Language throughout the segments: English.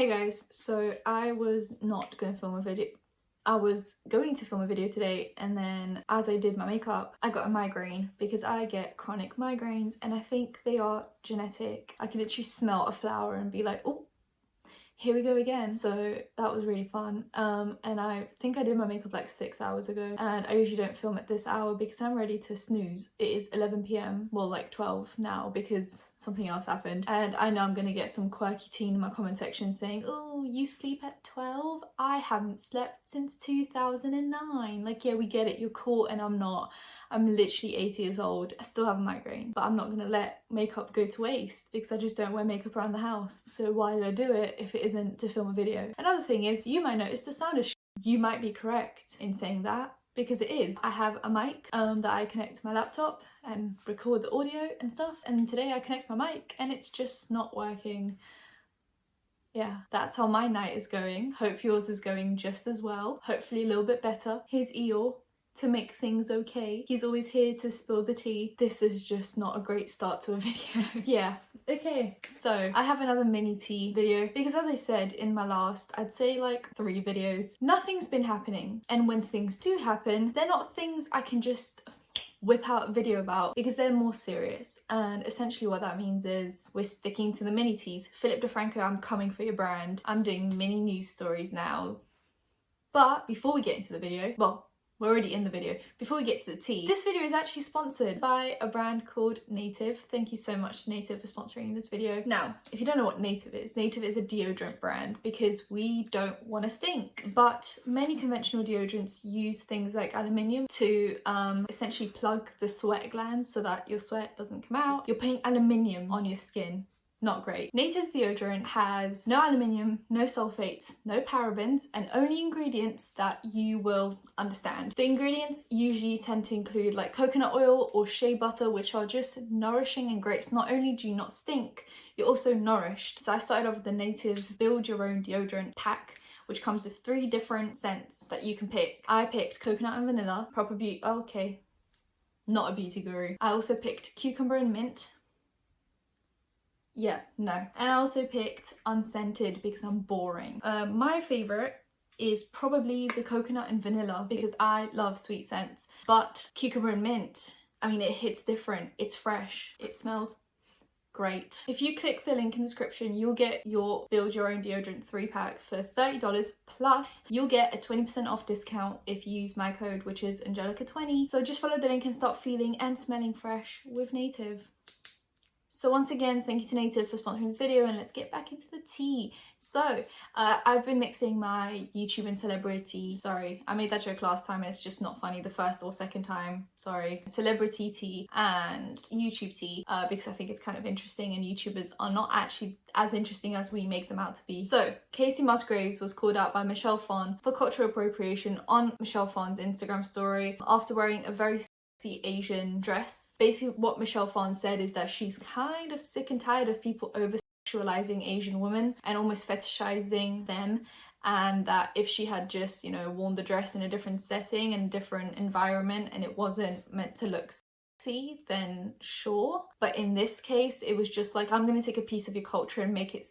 Hey guys, so I was not going to film a video. I was going to film a video today, and then as I did my makeup, I got a migraine because I get chronic migraines and I think they are genetic. I can literally smell a flower and be like, oh, here we go again. So that was really fun. And I think I did my makeup like 6 hours ago, and I usually don't film at this hour because I'm ready to snooze. It is 11 p.m, well, like 12 now because something else happened, and I know I'm gonna get some quirky teen in my comment section saying, oh, you sleep at 12? I haven't slept since 2009. Like, yeah, we get it, you're cool, and I'm not. I'm literally 80 years old. I still have a migraine, but I'm not gonna let makeup go to waste because I just don't wear makeup around the house. So why do I do it if it isn't to film a video? Another thing is, you might notice the sound is You might be correct in saying that, because it is. I have a mic that I connect to my laptop and record the audio and stuff, and today I connect my mic and it's just not working. Yeah, that's how my night is going. Hope yours is going just as well. Hopefully a little bit better. Here's Eeyore to make things okay. He's always here to spill the tea. This is just not a great start to a video. Yeah, okay. So I have another mini tea video because, as I said in my last, I'd say like 3 videos, nothing's been happening. And when things do happen, they're not things I can just whip out a video about because they're more serious. And essentially what that means is we're sticking to the mini teas. Philip DeFranco, I'm coming for your brand. I'm doing mini news stories now. But before we get into the video, well, we're already in the video. Before we get to the tea, this video is actually sponsored by a brand called Native. Thank you so much to Native for sponsoring this video. Now, if you don't know what Native is a deodorant brand because we don't want to stink. But many conventional deodorants use things like aluminium to essentially plug the sweat glands so that your sweat doesn't come out. You're putting aluminium on your skin. Not great. Native's deodorant has no aluminium, no sulfates, no parabens, and only ingredients that you will understand. The ingredients usually tend to include like coconut oil or shea butter, which are just nourishing and great. So not only do you not stink, you're also nourished. So I started off with the Native Build Your Own Deodorant pack, which comes with 3 different scents that you can pick. I picked coconut and vanilla, proper beauty. Oh, okay, not a beauty guru. I also picked cucumber and mint. Yeah, no. And I also picked unscented because I'm boring. My favourite is probably the coconut and vanilla because I love sweet scents. But cucumber and mint, I mean, it hits different. It's fresh. It smells great. If you click the link in the description, you'll get your Build Your Own Deodorant 3-pack for $30, plus you'll get a 20% off discount if you use my code, which is Angelika20. So just follow the link and start feeling and smelling fresh with Native. So once again, thank you to Native for sponsoring this video, and let's get back into the tea. So I've been mixing my YouTube and celebrity, sorry, I made that joke last time and it's just not funny the first or second time, sorry, celebrity tea and YouTube tea because I think it's kind of interesting and YouTubers are not actually as interesting as we make them out to be. So Kacey Musgraves was called out by Michelle Phan for cultural appropriation on Michelle Phan's Instagram story after wearing a very Asian dress. Basically what Michelle Phan said is that she's kind of sick and tired of people over sexualizing Asian women and almost fetishizing them, and that if she had just, you know, worn the dress in a different setting and different environment and it wasn't meant to look sexy, then sure. But in this case it was just like, I'm gonna take a piece of your culture and make it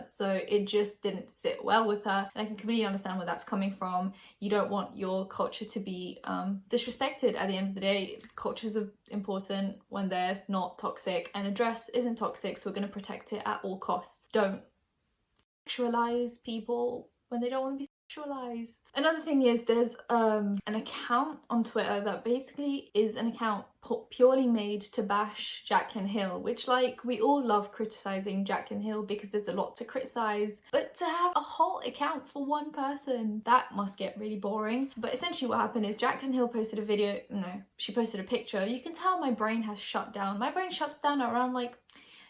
so it just didn't sit well with her, and I can completely understand where that's coming from. You don't want your culture to be disrespected. At the end of the day, cultures are important when they're not toxic, and a dress isn't toxic, so we're going to protect it at all costs. Don't sexualize people when they don't want to be sexualized. Another thing is there's an account on Twitter that basically is an account purely made to bash Jaclyn Hill, which, like, we all love criticizing Jaclyn Hill because there's a lot to criticize, but to have a whole account for one person, that must get really boring. But essentially what happened is Jaclyn Hill posted a video, no, she posted a picture. You can tell my brain has shut down. My brain shuts down at around like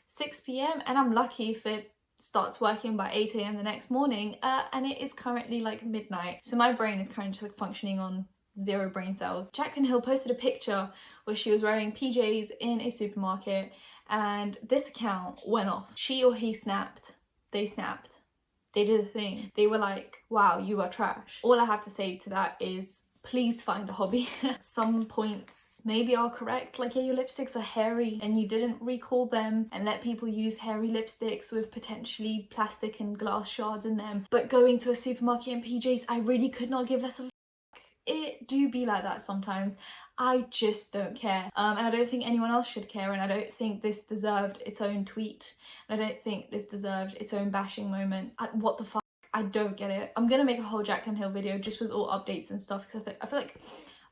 6 p.m, and I'm lucky if it starts working by 8 a.m. the next morning, and it is currently like midnight, so my brain is currently just like functioning on 0 brain cells. Jaclyn Hill posted a picture where she was wearing PJs in a supermarket, and this account went off. She or he snapped. They snapped. They did a thing. They were like, wow, you are trash. All I have to say to that is please find a hobby. Some points maybe are correct, like, yeah, your lipsticks are hairy and you didn't recall them and let people use hairy lipsticks with potentially plastic and glass shards in them. But going to a supermarket in PJs, I really could not give less of a fuck. It do be like that sometimes. I just don't care, and I don't think anyone else should care, and I don't think this deserved its own tweet, and I don't think this deserved its own bashing moment. What the fuck? I don't get it. I'm gonna make a whole Jaclyn Hill video just with all updates and stuff, because I feel like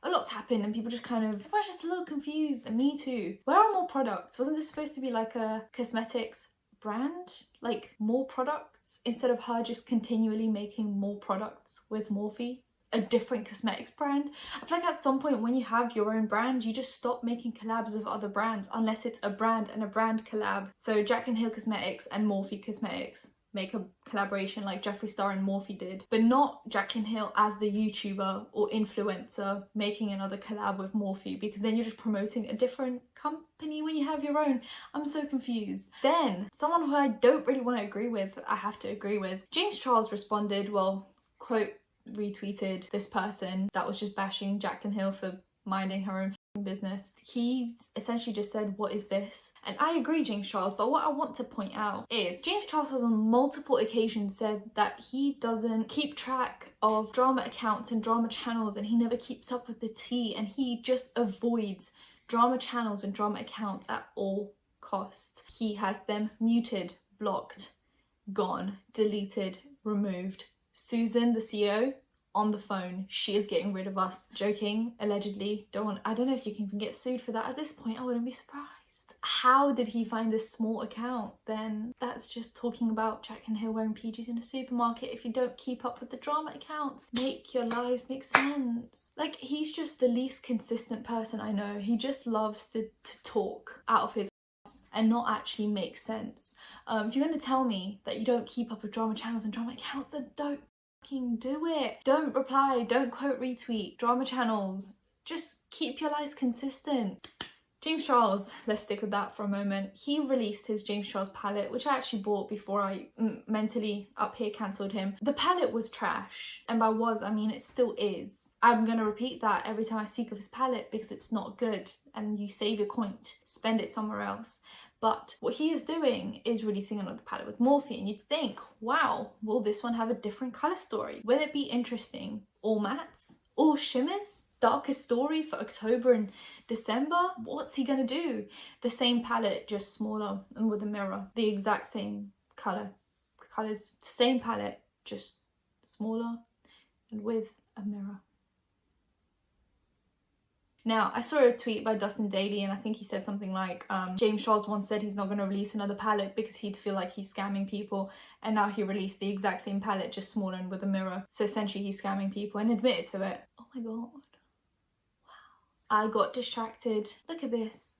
a lot's happened and people just everyone's just a little confused, and me too. Where are more products? Wasn't this supposed to be like a cosmetics brand? Like, more products? Instead of her just continually making more products with Morphe? A different cosmetics brand. I feel like at some point when you have your own brand, you just stop making collabs with other brands unless it's a brand and a brand collab. So Jaclyn Hill Cosmetics and Morphe Cosmetics make a collaboration like Jeffree Star and Morphe did, but not Jaclyn Hill as the YouTuber or influencer making another collab with Morphe, because then you're just promoting a different company when you have your own. I'm so confused. Then someone who I don't really want to agree with, I have to agree with, James Charles responded, well, quote, retweeted this person that was just bashing Jaclyn Hill for minding her own business. He essentially just said, what is this? And I agree, James Charles, but what I want to point out is James Charles has on multiple occasions said that he doesn't keep track of drama accounts and drama channels, and he never keeps up with the tea, and he just avoids drama channels and drama accounts at all costs. He has them muted, blocked, gone, deleted, removed. Susan, the CEO, on the phone, she is getting rid of us. Joking, allegedly. I don't know if you can even get sued for that. At this point, I wouldn't be surprised. How did he find this small account then? That's just talking about Jaclyn Hill wearing PGs in a supermarket. If you don't keep up with the drama accounts, make your lies make sense. Like, he's just the least consistent person I know. He just loves to talk out of his ass and not actually make sense. If you're going to tell me that you don't keep up with drama channels and drama accounts, then don't fucking do it. Don't reply, don't quote retweet drama channels. Just keep your lies consistent. James Charles, let's stick with that for a moment. He released his James Charles palette, which I actually bought before I mentally up here cancelled him. The palette was trash, and by was, I mean it still is. I'm gonna repeat that every time I speak of his palette because it's not good, and you save your coin, spend it somewhere else. But what he is doing is releasing another palette with Morphe, and you'd think, wow, will this one have a different colour story? Will it be interesting? All mattes? All shimmers? Darkest story for October and December? What's he gonna do? The same palette, just smaller and with a mirror. The exact same colour. The colours, the same palette, just smaller and with a mirror. Now, I saw a tweet by Dustin Daly, and I think he said something like, James Charles once said he's not going to release another palette because he'd feel like he's scamming people, and now he released the exact same palette, just smaller and with a mirror. So essentially he's scamming people and admitted to it. Oh my god. Wow. I got distracted. Look at this.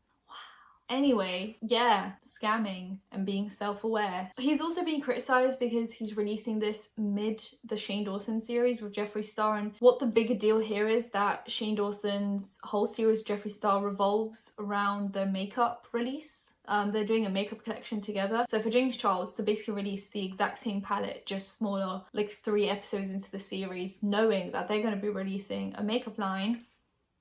Anyway, yeah, scamming and being self-aware. He's also being criticised because he's releasing this mid the Shane Dawson series with Jeffree Star, and what the bigger deal here is that Shane Dawson's whole series Jeffree Star revolves around the makeup release. They're doing a makeup collection together. So for James Charles to basically release the exact same palette, just smaller, like 3 episodes into the series, knowing that they're going to be releasing a makeup line,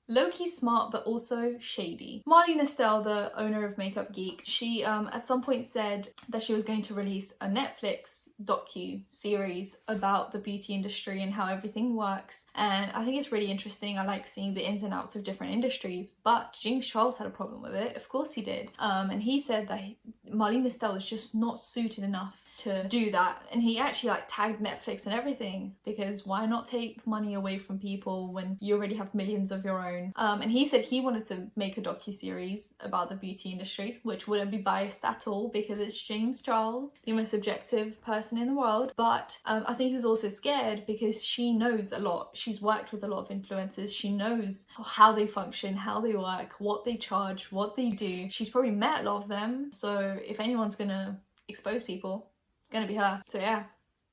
low-key smart but also shady. Marlena Stell, the owner of Makeup Geek, she at some point said that she was going to release a Netflix docu-series about the beauty industry and how everything works, and I think it's really interesting. I like seeing the ins and outs of different industries, but James Charles had a problem with it. Of course he did. And he said that Marlena Stell is just not suited enough to do that, and he actually like tagged Netflix and everything, because why not take money away from people when you already have millions of your own. And he said he wanted to make a docu-series about the beauty industry, which wouldn't be biased at all because it's James Charles, the most objective person in the world. But I think he was also scared because she knows a lot. She's worked with a lot of influencers. She knows how they function, how they work, what they charge, what they do. She's probably met a lot of them, so if anyone's gonna expose people, gonna be her. So yeah,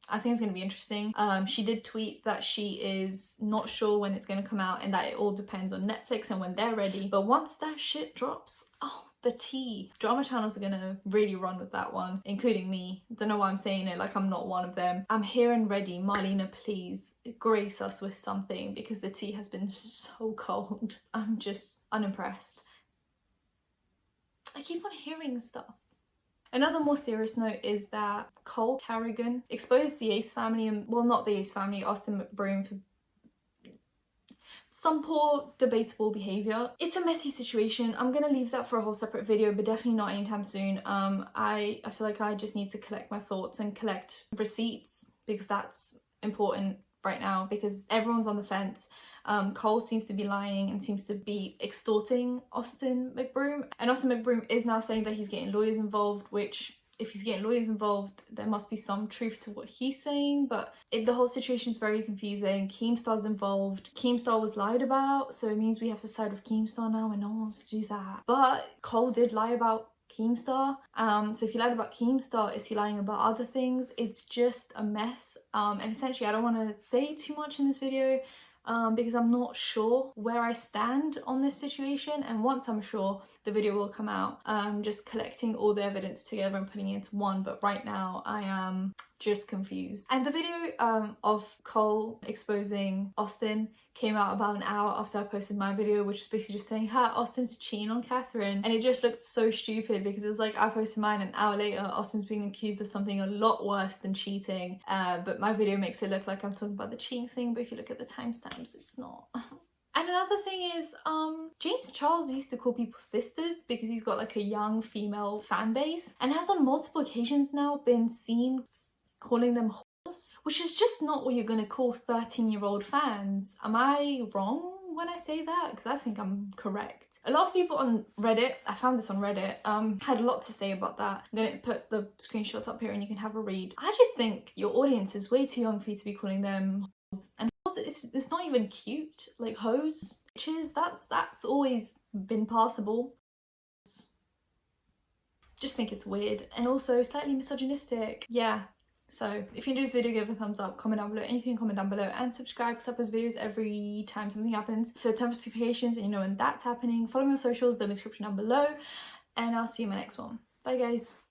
I think it's gonna be interesting. She did tweet that she is not sure when it's gonna come out and that it all depends on Netflix and when they're ready, but once that shit drops, oh The tea. Drama channels are gonna really run with that one, including me. Don't know why I'm saying it like I'm not one of them. I'm here and ready. Marlena, please grace us with something because the tea has been so cold. I'm just unimpressed. I keep on hearing stuff. Another more serious note is that Cole Carrigan exposed the Ace family, and well, not the Ace family, Austin McBroom, for some poor, debatable behaviour. It's a messy situation. I'm gonna leave that for a whole separate video, but definitely not anytime soon. I feel like I just need to collect my thoughts and collect receipts because that's important right now because everyone's on the fence. Cole seems to be lying and seems to be extorting Austin McBroom, and Austin McBroom is now saying that he's getting lawyers involved, which if he's getting lawyers involved, there must be some truth to what he's saying, but the whole situation is very confusing. Keemstar's involved. Keemstar was lied about, so it means we have to side with Keemstar now, and no one wants to do that. But Cole did lie about Keemstar. So if he lied about Keemstar, is he lying about other things? It's just a mess. And essentially, I don't want to say too much in this video, because I'm not sure where I stand on this situation, and once I'm sure, the video will come out. I'm just collecting all the evidence together and putting it into one, but right now I am just confused. And the video of Cole exposing Austin came out about an hour after I posted my video, which was basically just saying, ha, Austin's cheating on Catherine. And it just looked so stupid because it was like I posted mine an hour later, Austin's being accused of something a lot worse than cheating. But my video makes it look like I'm talking about the cheating thing, but if you look at the timestamps, it's not. And another thing is, James Charles used to call people sisters because he's got like a young female fan base and has on multiple occasions now been seen calling them whores, which is just not what you're gonna call 13-year-old fans. Am I wrong when I say that? Because I think I'm correct. A lot of people on Reddit, I found this on Reddit, had a lot to say about that. I'm gonna put the screenshots up here and you can have a read. I just think your audience is way too young for you to be calling them whores. And it's not even cute. Like hoes, bitches, that's always been passable. Just think it's weird and also slightly misogynistic. Yeah. So if you enjoyed this video, give it a thumbs up, comment down below, anything, comment down below, and subscribe because I post videos every time something happens. So turn notifications and you know when that's happening. Follow me on socials, the description down below, and I'll see you in my next one. Bye guys.